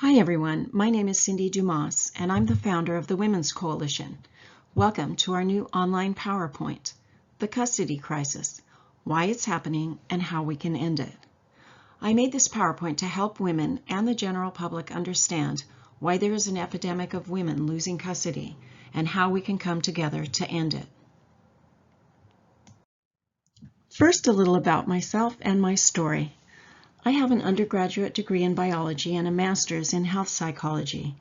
Hi everyone, my name is Cindy Dumas and I'm the founder of the Women's Coalition. Welcome to our new online PowerPoint, The Custody Crisis, Why It's Happening and How We Can End It. I made this PowerPoint to help women and the general public understand why there is an epidemic of women losing custody and how we can come together to end it. First, a little about myself and my story. I have an undergraduate degree in biology and a master's in health psychology.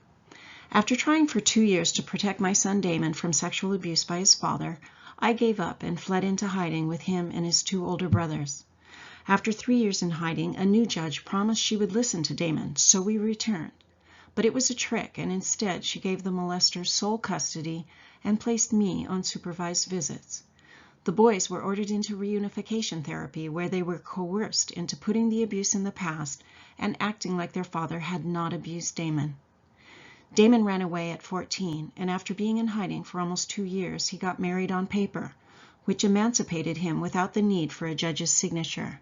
After trying for 2 years to protect my son Damon from sexual abuse by his father, I gave up and fled into hiding with him and his 2 older brothers. After 3 years in hiding, a new judge promised she would listen to Damon, so we returned. But it was a trick, and instead she gave the molester sole custody and placed me on supervised visits. The boys were ordered into reunification therapy, where they were coerced into putting the abuse in the past and acting like their father had not abused Damon. Damon ran away at 14, and after being in hiding for almost 2 years, he got married on paper, which emancipated him without the need for a judge's signature.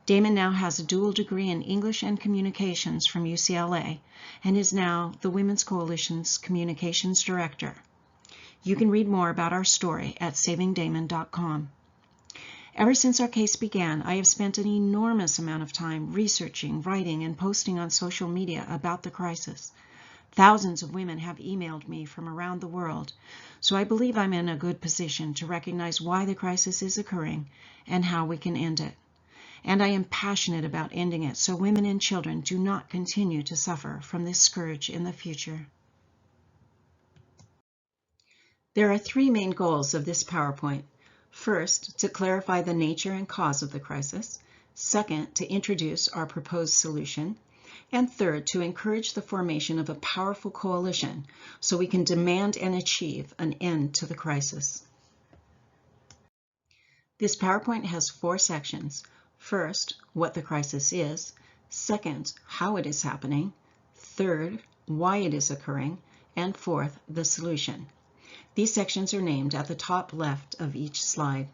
Damon now has a dual degree in English and Communications from UCLA and is now the Women's Coalition's Communications Director. You can read more about our story at savingdamon.com. Ever since our case began, I have spent an enormous amount of time researching, writing, and posting on social media about the crisis. Thousands of women have emailed me from around the world, so I believe I'm in a good position to recognize why the crisis is occurring and how we can end it. And I am passionate about ending it so women and children do not continue to suffer from this scourge in the future. There are 3 main goals of this PowerPoint. First, to clarify the nature and cause of the crisis. Second, to introduce our proposed solution. And third, to encourage the formation of a powerful coalition so we can demand and achieve an end to the crisis. This PowerPoint has 4 sections. First, what the crisis is. Second, how it is happening. Third, why it is occurring. And fourth, the solution. These sections are named at the top left of each slide.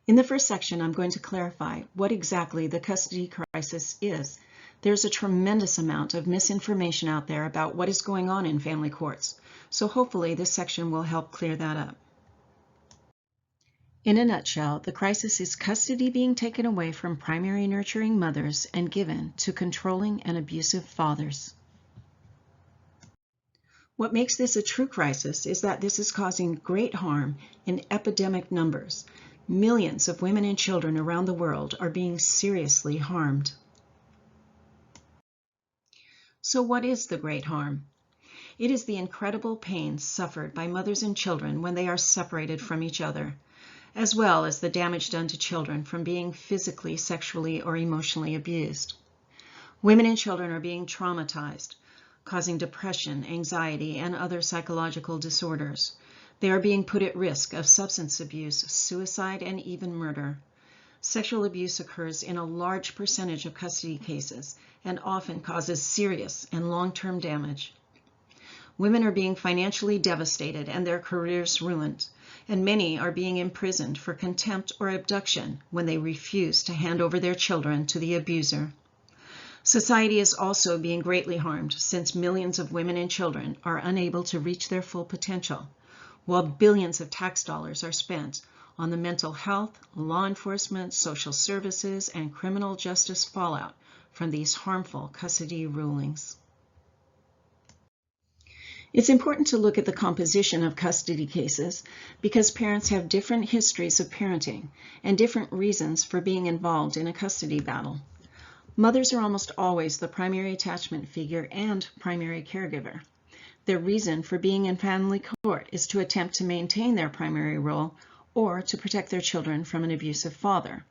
In the first section, I'm going to clarify what exactly the custody crisis is. There's a tremendous amount of misinformation out there about what is going on in family courts, so hopefully this section will help clear that up. In a nutshell, the crisis is custody being taken away from primary nurturing mothers and given to controlling and abusive fathers. What makes this a true crisis is that this is causing great harm in epidemic numbers. Millions of women and children around the world are being seriously harmed. So what is the great harm? It is the incredible pain suffered by mothers and children when they are separated from each other, as well as the damage done to children from being physically, sexually, or emotionally abused. Women and children are being traumatized, causing depression, anxiety, and other psychological disorders. They are being put at risk of substance abuse, suicide, and even murder. Sexual abuse occurs in a large percentage of custody cases and often causes serious and long-term damage. Women are being financially devastated and their careers ruined, and many are being imprisoned for contempt or abduction when they refuse to hand over their children to the abuser. Society is also being greatly harmed since millions of women and children are unable to reach their full potential, while billions of tax dollars are spent on the mental health, law enforcement, social services, and criminal justice fallout from these harmful custody rulings. It's important to look at the composition of custody cases because parents have different histories of parenting and different reasons for being involved in a custody battle. Mothers are almost always the primary attachment figure and primary caregiver. Their reason for being in family court is to attempt to maintain their primary role or to protect their children from an abusive father.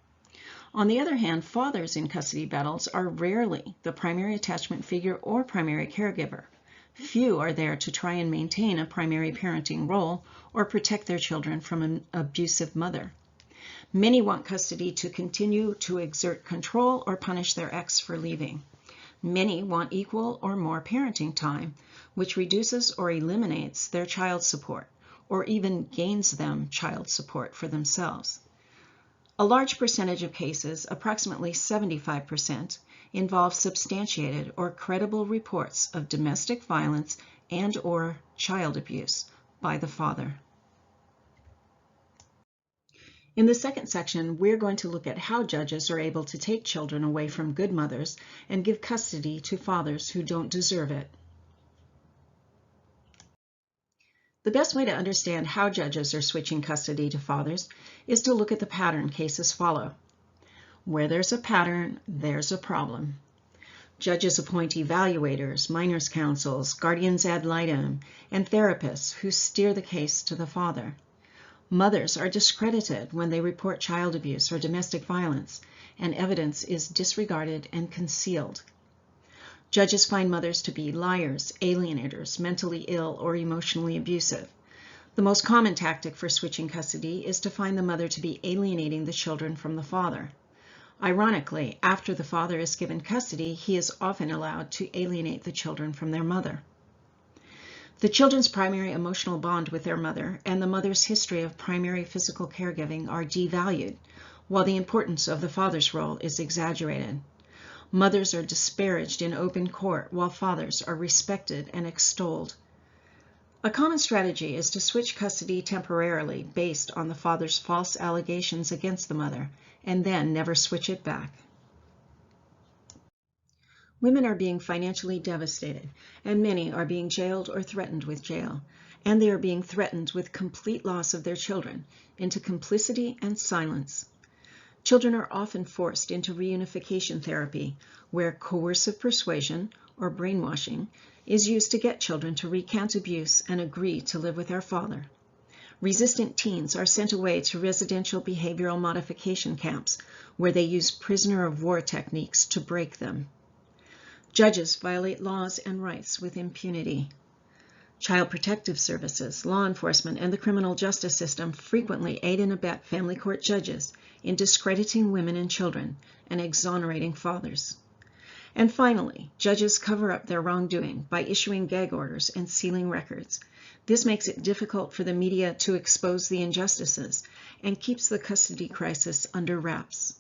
On the other hand, fathers in custody battles are rarely the primary attachment figure or primary caregiver. Few are there to try and maintain a primary parenting role or protect their children from an abusive mother. Many want custody to continue to exert control or punish their ex for leaving. Many want equal or more parenting time, which reduces or eliminates their child support, or even gains them child support for themselves. A large percentage of cases, approximately 75%, involve substantiated or credible reports of domestic violence and/or child abuse by the father. In the second section, we're going to look at how judges are able to take children away from good mothers and give custody to fathers who don't deserve it. The best way to understand how judges are switching custody to fathers is to look at the pattern cases follow. Where there's a pattern, there's a problem. Judges appoint evaluators, minors' counsels, guardians ad litem, and therapists who steer the case to the father. Mothers are discredited when they report child abuse or domestic violence, and evidence is disregarded and concealed. Judges find mothers to be liars, alienators, mentally ill, or emotionally abusive. The most common tactic for switching custody is to find the mother to be alienating the children from the father. Ironically, after the father is given custody, he is often allowed to alienate the children from their mother. The children's primary emotional bond with their mother and the mother's history of primary physical caregiving are devalued, while the importance of the father's role is exaggerated. Mothers are disparaged in open court, while fathers are respected and extolled. A common strategy is to switch custody temporarily based on the father's false allegations against the mother, and then never switch it back. Women are being financially devastated, and many are being jailed or threatened with jail, and they are being threatened with complete loss of their children into complicity and silence. Children are often forced into reunification therapy, where coercive persuasion, or brainwashing, is used to get children to recant abuse and agree to live with their father. Resistant teens are sent away to residential behavioral modification camps, where they use prisoner of war techniques to break them. Judges violate laws and rights with impunity. Child protective services, law enforcement, and the criminal justice system frequently aid and abet family court judges in discrediting women and children and exonerating fathers. And finally, judges cover up their wrongdoing by issuing gag orders and sealing records. This makes it difficult for the media to expose the injustices and keeps the custody crisis under wraps.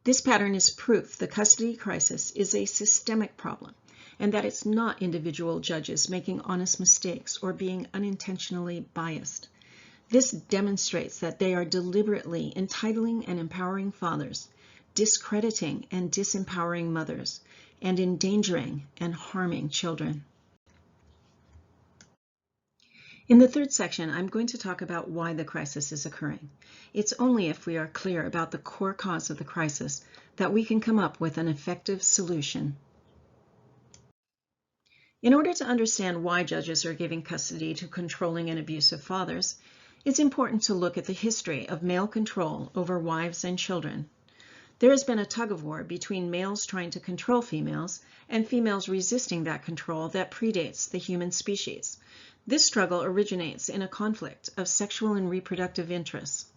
This pattern is proof the custody crisis is a systemic problem, and that it's not individual judges making honest mistakes or being unintentionally biased. This demonstrates that they are deliberately entitling and empowering fathers, discrediting and disempowering mothers, and endangering and harming children. In the third section, I'm going to talk about why the crisis is occurring. It's only if we are clear about the core cause of the crisis that we can come up with an effective solution. In order to understand why judges are giving custody to controlling and abusive fathers, it's important to look at the history of male control over wives and children. There has been a tug-of-war between males trying to control females and females resisting that control that predates the human species. This struggle originates in a conflict of sexual and reproductive interests.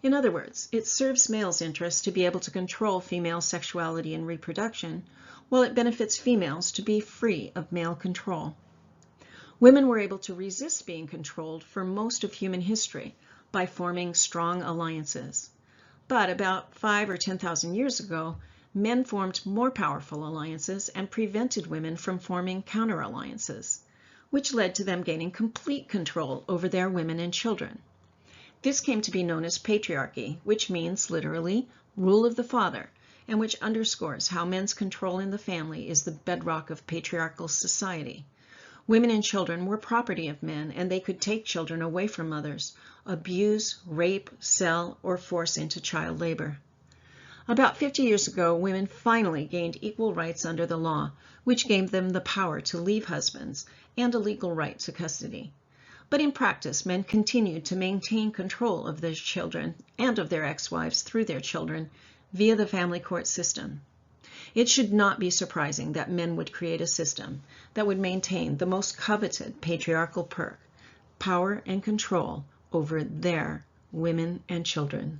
In other words, it serves males' interests to be able to control female sexuality and reproduction, while it benefits females to be free of male control. Women were able to resist being controlled for most of human history by forming strong alliances. But about 5,000 or 10,000 years ago, men formed more powerful alliances and prevented women from forming counter-alliances, which led to them gaining complete control over their women and children. This came to be known as patriarchy, which means literally rule of the father, and which underscores how men's control in the family is the bedrock of patriarchal society. Women and children were property of men, and they could take children away from mothers, abuse, rape, sell, or force into child labor. About 50 years ago, women finally gained equal rights under the law, which gave them the power to leave husbands and a legal right to custody. But in practice, men continued to maintain control of their children and of their ex-wives through their children via the family court system. It should not be surprising that men would create a system that would maintain the most coveted patriarchal perk, power and control over their women and children.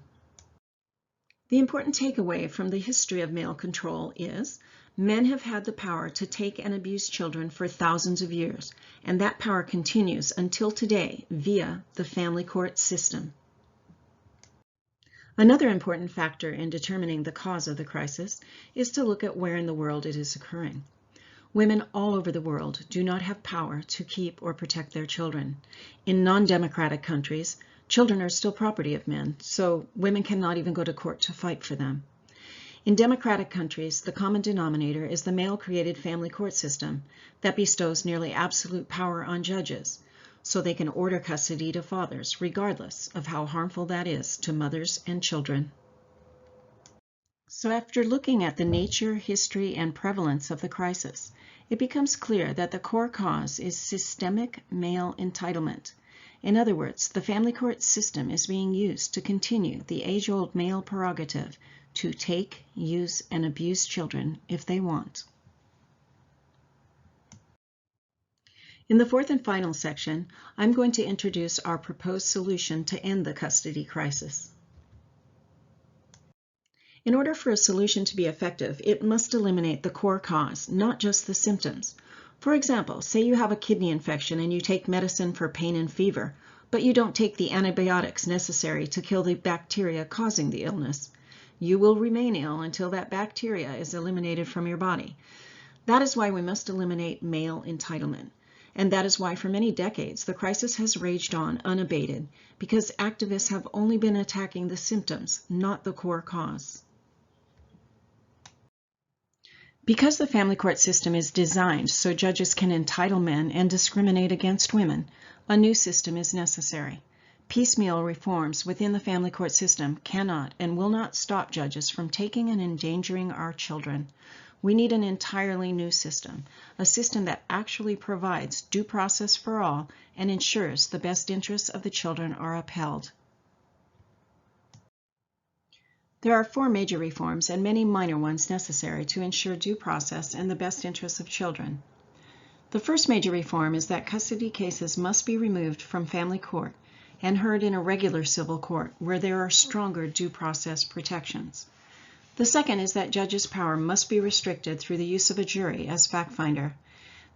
The important takeaway from the history of male control is men have had the power to take and abuse children for thousands of years, and that power continues until today via the family court system. Another important factor in determining the cause of the crisis is to look at where in the world it is occurring. Women all over the world do not have power to keep or protect their children. In non-democratic countries, children are still property of men, so women cannot even go to court to fight for them. In democratic countries, the common denominator is the male-created family court system that bestows nearly absolute power on judges, so they can order custody to fathers, regardless of how harmful that is to mothers and children. So after looking at the nature, history, and prevalence of the crisis, it becomes clear that the core cause is systemic male entitlement. In other words, the family court system is being used to continue the age-old male prerogative to take, use, and abuse children if they want. In the fourth and final section, I'm going to introduce our proposed solution to end the custody crisis. In order for a solution to be effective, it must eliminate the core cause, not just the symptoms. For example, say you have a kidney infection and you take medicine for pain and fever, but you don't take the antibiotics necessary to kill the bacteria causing the illness. You will remain ill until that bacteria is eliminated from your body. That is why we must eliminate male entitlement. And that is why for many decades the crisis has raged on unabated, because activists have only been attacking the symptoms, not the core cause. Because the family court system is designed so judges can entitle men and discriminate against women, a new system is necessary. Piecemeal reforms within the family court system cannot and will not stop judges from taking and endangering our children. We need an entirely new system, a system that actually provides due process for all and ensures the best interests of the children are upheld. There are 4 major reforms and many minor ones necessary to ensure due process and the best interests of children. The first major reform is that custody cases must be removed from family court and heard in a regular civil court where there are stronger due process protections. The second is that judges' power must be restricted through the use of a jury as fact finder.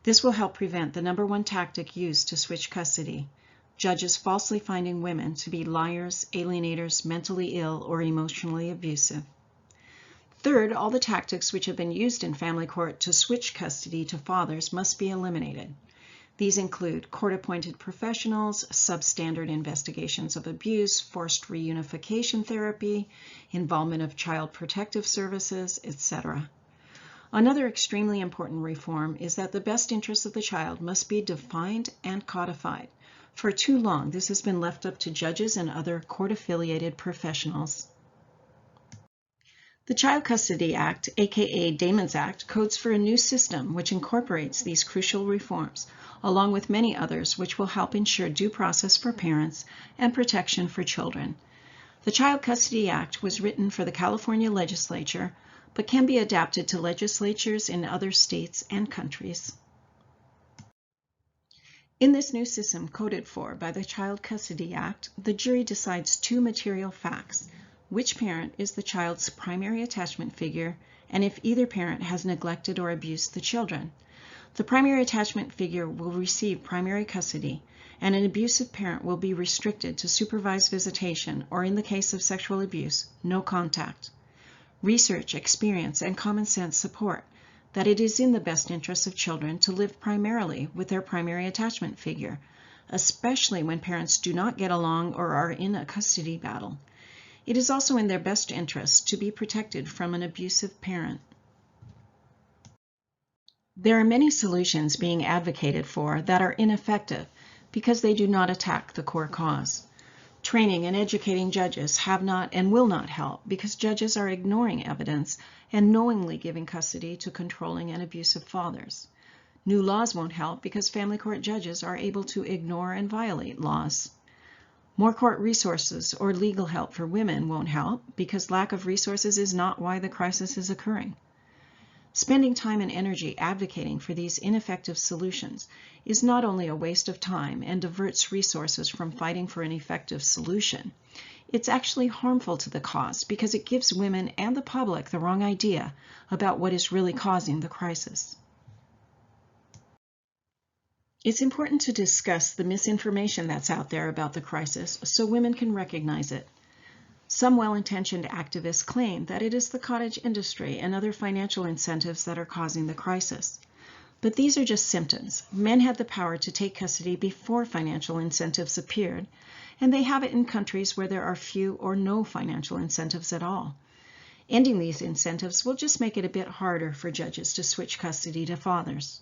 This will help prevent the #1 tactic used to switch custody: judges falsely finding women to be liars, alienators, mentally ill, or emotionally abusive. Third, all the tactics which have been used in family court to switch custody to fathers must be eliminated. These include court-appointed professionals, substandard investigations of abuse, forced reunification therapy, involvement of child protective services, etc. Another extremely important reform is that the best interests of the child must be defined and codified. For too long, this has been left up to judges and other court-affiliated professionals. The Child Custody Act, aka Damon's Act, codes for a new system which incorporates these crucial reforms, along with many others which will help ensure due process for parents and protection for children. The Child Custody Act was written for the California legislature, but can be adapted to legislatures in other states and countries. In this new system coded for by the Child Custody Act, the jury decides 2 material facts: which parent is the child's primary attachment figure, and if either parent has neglected or abused the children. The primary attachment figure will receive primary custody, and an abusive parent will be restricted to supervised visitation, or in the case of sexual abuse, no contact. Research, experience, and common sense support that it is in the best interest of children to live primarily with their primary attachment figure, especially when parents do not get along or are in a custody battle. It is also in their best interest to be protected from an abusive parent. There are many solutions being advocated for that are ineffective because they do not attack the core cause. Training and educating judges have not and will not help because judges are ignoring evidence and knowingly giving custody to controlling and abusive fathers. New laws won't help because family court judges are able to ignore and violate laws. More court resources or legal help for women won't help because lack of resources is not why the crisis is occurring. Spending time and energy advocating for these ineffective solutions is not only a waste of time and diverts resources from fighting for an effective solution, it's actually harmful to the cause because it gives women and the public the wrong idea about what is really causing the crisis. It's important to discuss the misinformation that's out there about the crisis so women can recognize it. Some well-intentioned activists claim that it is the cottage industry and other financial incentives that are causing the crisis. But these are just symptoms. Men had the power to take custody before financial incentives appeared, and they have it in countries where there are few or no financial incentives at all. Ending these incentives will just make it a bit harder for judges to switch custody to fathers.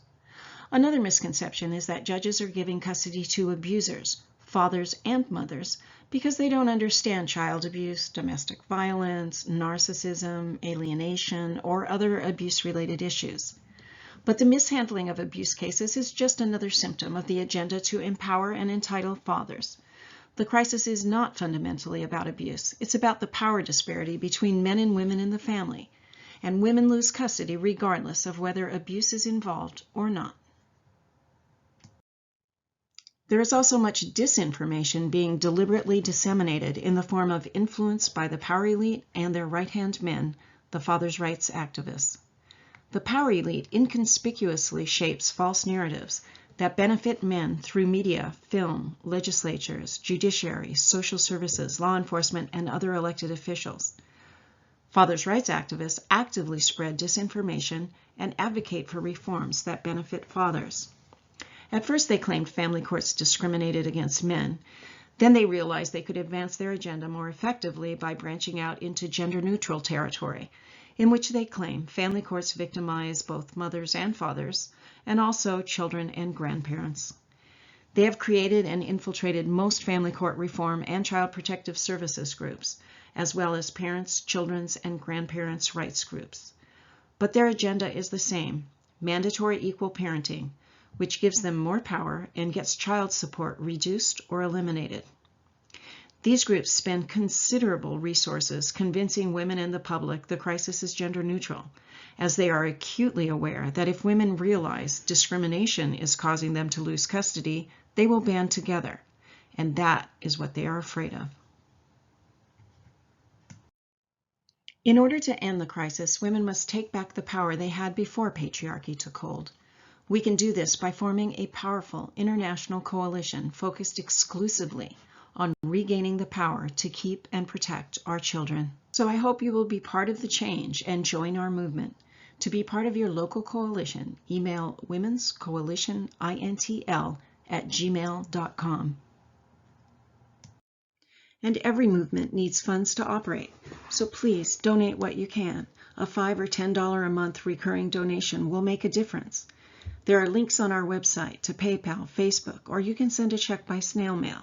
Another misconception is that judges are giving custody to abusers, fathers and mothers, because they don't understand child abuse, domestic violence, narcissism, alienation, or other abuse-related issues. But the mishandling of abuse cases is just another symptom of the agenda to empower and entitle fathers. The crisis is not fundamentally about abuse. It's about the power disparity between men and women in the family, and women lose custody regardless of whether abuse is involved or not. There is also much disinformation being deliberately disseminated in the form of influence by the power elite and their right-hand men, the fathers' rights activists. The power elite inconspicuously shapes false narratives that benefit men through media, film, legislatures, judiciary, social services, law enforcement, and other elected officials. Fathers' rights activists actively spread disinformation and advocate for reforms that benefit fathers. At first they claimed family courts discriminated against men. Then they realized they could advance their agenda more effectively by branching out into gender-neutral territory, in which they claim family courts victimize both mothers and fathers, and also children and grandparents. They have created and infiltrated most family court reform and child protective services groups, as well as parents, children's, and grandparents' rights groups. But their agenda is the same: mandatory equal parenting, which gives them more power and gets child support reduced or eliminated. These groups spend considerable resources convincing women and the public the crisis is gender neutral, as they are acutely aware that if women realize discrimination is causing them to lose custody, they will band together, and that is what they are afraid of. In order to end the crisis, women must take back the power they had before patriarchy took hold. We can do this by forming a powerful international coalition focused exclusively on regaining the power to keep and protect our children. So I hope you will be part of the change and join our movement. To be part of your local coalition, email WomensCoalitionIntl @gmail.com. And every movement needs funds to operate, so please donate what you can. A $5 or $10 a month recurring donation will make a difference. There are links on our website to PayPal, Facebook, or you can send a check by snail mail.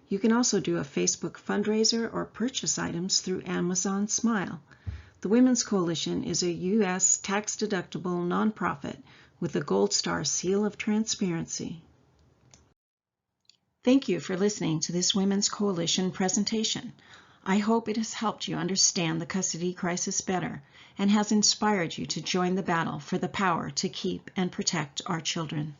You can also do a Facebook fundraiser or purchase items through Amazon Smile. The Women's Coalition is a U.S. tax-deductible nonprofit with a Gold Star seal of transparency. Thank you for listening to this Women's Coalition presentation. I hope it has helped you understand the custody crisis better and has inspired you to join the battle for the power to keep and protect our children.